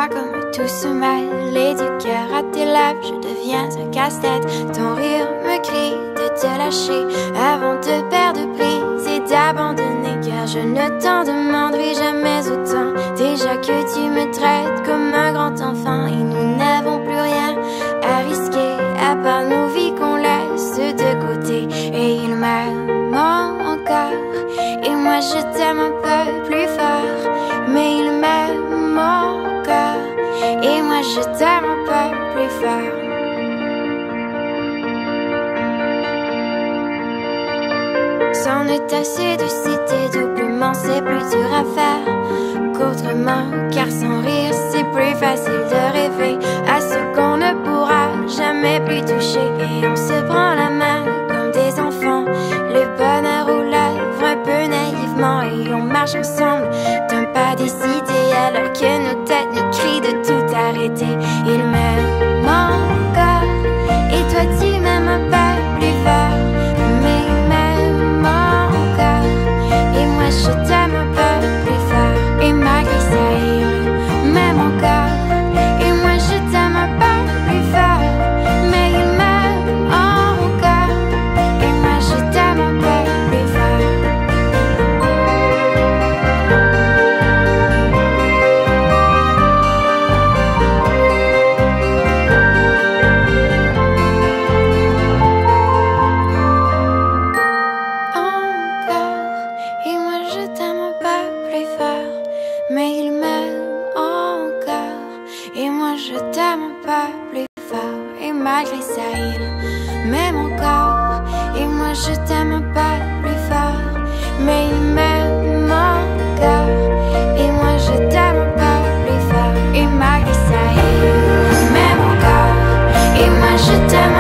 moi comme tout se mêler du cœur à tes lèvres, je deviens un casse-tête. Ton rire me crie de te lâcher avant de perdre prise et d'abandonner, car je ne t'en demanderai jamais autant. Déjà que tu me traites comme un grand enfant et nous n'avons plus rien à risquer à part nos vies qu'on laisse de côté. Et il m'aime encore et moi je t'aime un peu plus fort, mais il m'aime encore et moi je t'aime un peu plus fort. C'en est assez de citer doublement, c'est plus dur à faire qu'autrement, car sans rire c'est plus facile de rêver à ce qu'on ne pourra jamais plus toucher. Et on se prend la main comme des enfants, le bonheur aux lèvres un peu naïvement, et on marche ensemble d'un pas décidé alors que nos têtes nous crient de tout arrêter. Il m'aime encore et toi tu m'aimes un peu plus fort, mais il m'aime encore et moi je t'aime un peu plus fort. Et malgré ça il m'aime encore et moi je t'aime un peu plus fort, mais il m'aime encore et moi je t'aime un peu plus fort. Et moi je t'aime un peu plus fort, mais il m'aime encore et moi je t'aime un peu plus fort. Et malgré ça il m'aime encore et moi je t'aime un peu plus fort, mais il m'aime encore et moi je t'aime un peu plus fort. Et malgré ça il m'aime encore et moi je t'aime